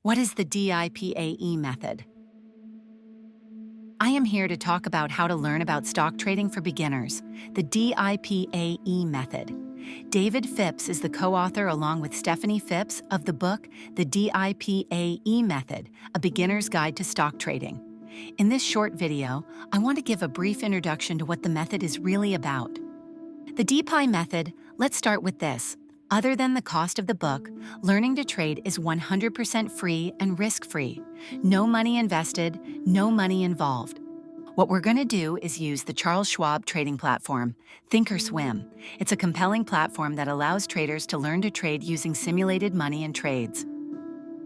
What is the DIPAE method? I am here to talk about how to learn about stock trading for beginners, the DIPAE method. David Phipps is the co-author along with Stephanie Phipps of the book, The DIPAE Method, A Beginner's Guide to Stock Trading. In this short video, I want to give a brief introduction to what the method is really about. The DIPAE method, let's start with this. Other than the cost of the book, learning to trade is 100% free and risk-free. No money invested, no money involved. What we're going to do is use the Charles Schwab trading platform, Thinkorswim. It's a compelling platform that allows traders to learn to trade using simulated money and trades.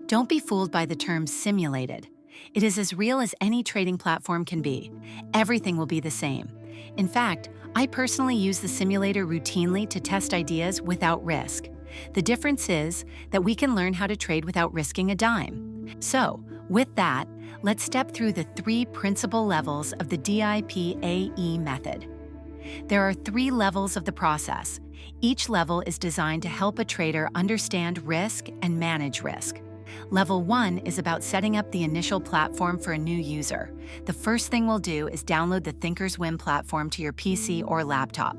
Don't be fooled by the term simulated. It is as real as any trading platform can be. Everything will be the same. In fact, I personally use the simulator routinely to test ideas without risk. The difference is that we can learn how to trade without risking a dime. So, with that, let's step through the 3 principal levels of the DIPAE method. There are 3 levels of the process. Each level is designed to help a trader understand risk and manage risk. Level 1 is about setting up the initial platform for a new user. The first thing we'll do is download the Thinkorswim platform to your PC or laptop.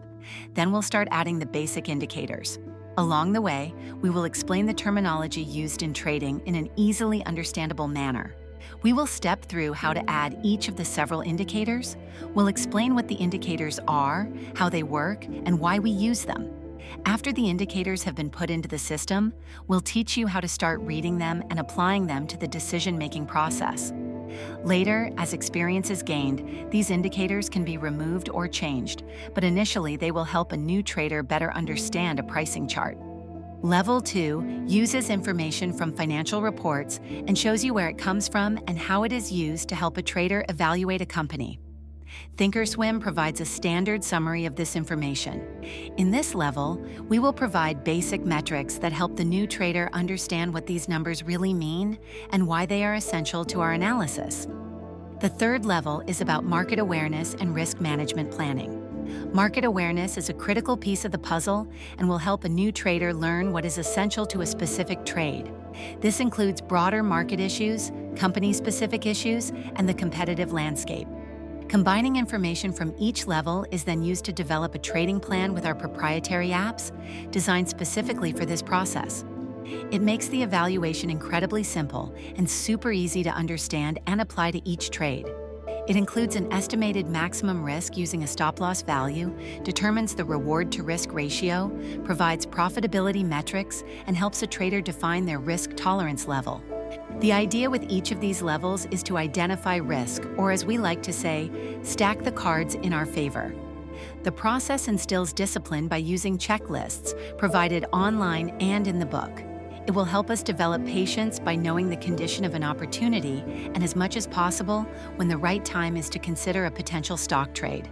Then we'll start adding the basic indicators. Along the way, we will explain the terminology used in trading in an easily understandable manner. We will step through how to add each of the several indicators. We'll explain what the indicators are, how they work, and why we use them. After the indicators have been put into the system, we'll teach you how to start reading them and applying them to the decision-making process. Later, as experience is gained, these indicators can be removed or changed, but initially they will help a new trader better understand a pricing chart. Level 2 uses information from financial reports and shows you where it comes from and how it is used to help a trader evaluate a company. Thinkorswim provides a standard summary of this information. In this level, we will provide basic metrics that help the new trader understand what these numbers really mean and why they are essential to our analysis. The third level is about market awareness and risk management planning. Market awareness is a critical piece of the puzzle and will help a new trader learn what is essential to a specific trade. This includes broader market issues, company-specific issues, and the competitive landscape. Combining information from each level is then used to develop a trading plan with our proprietary apps, designed specifically for this process. It makes the evaluation incredibly simple and super easy to understand and apply to each trade. It includes an estimated maximum risk using a stop-loss value, determines the reward-to-risk ratio, provides profitability metrics, and helps a trader define their risk tolerance level. The idea with each of these levels is to identify risk, or as we like to say, stack the cards in our favor. The process instills discipline by using checklists provided online and in the book. It will help us develop patience by knowing the condition of an opportunity and, as much as possible, when the right time is to consider a potential stock trade.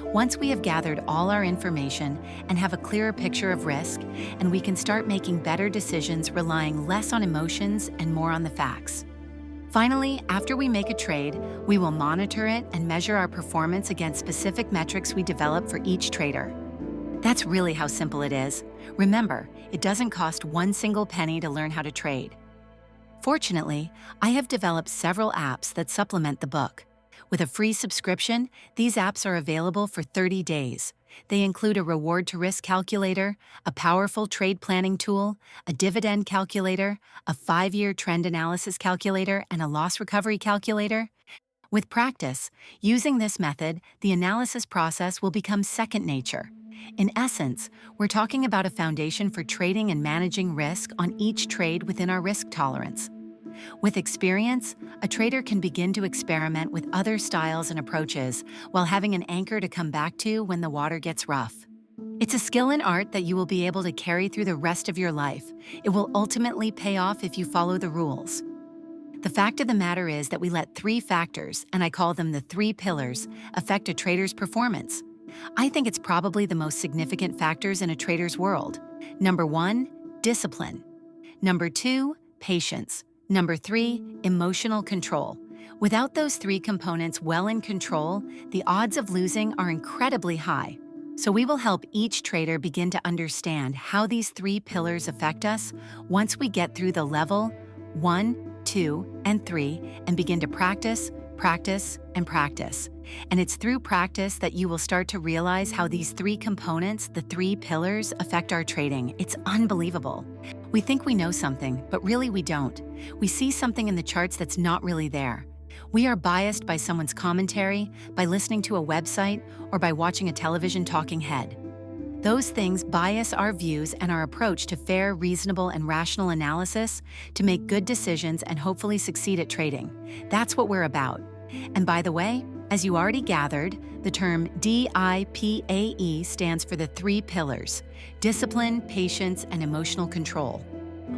Once we have gathered all our information and have a clearer picture of risk, and we can start making better decisions relying less on emotions and more on the facts. Finally, after we make a trade, we will monitor it and measure our performance against specific metrics we develop for each trader. That's really how simple it is. Remember, it doesn't cost one single penny to learn how to trade. Fortunately, I have developed several apps that supplement the book. With a free subscription, these apps are available for 30 days. They include a reward-to-risk calculator, a powerful trade planning tool, a dividend calculator, a 5-year trend analysis calculator, and a loss recovery calculator. With practice, using this method, the analysis process will become second nature. In essence, we're talking about a foundation for trading and managing risk on each trade within our risk tolerance. With experience, a trader can begin to experiment with other styles and approaches while having an anchor to come back to when the water gets rough. It's a skill and art that you will be able to carry through the rest of your life. It will ultimately pay off if you follow the rules. The fact of the matter is that we let 3 factors, and I call them the 3 pillars, affect a trader's performance. I think it's probably the most significant factors in a trader's world. Number 1, discipline. Number 2, patience. Number 3, emotional control. Without those 3 components well in control, the odds of losing are incredibly high. So we will help each trader begin to understand how these 3 pillars affect us once we get through the level 1, 2, and 3 and begin to practice, practice, and practice. And it's through practice that you will start to realize how these 3 components, the 3 pillars, affect our trading. It's unbelievable. We think we know something, but really we don't. We see something in the charts that's not really there. We are biased by someone's commentary, by listening to a website, or by watching a television talking head. Those things bias our views and our approach to fair, reasonable, and rational analysis to make good decisions and hopefully succeed at trading. That's what we're about. And by the way, as you already gathered, the term DIPAE stands for the 3 pillars: discipline, patience, and emotional control.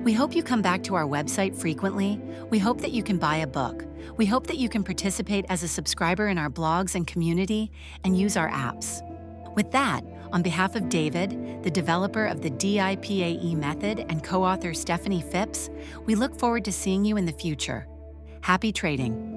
We hope you come back to our website frequently. We hope that you can buy a book. We hope that you can participate as a subscriber in our blogs and community and use our apps. With that, on behalf of David, the developer of the DIPAE method, and co-author Stephanie Phipps, we look forward to seeing you in the future. Happy trading!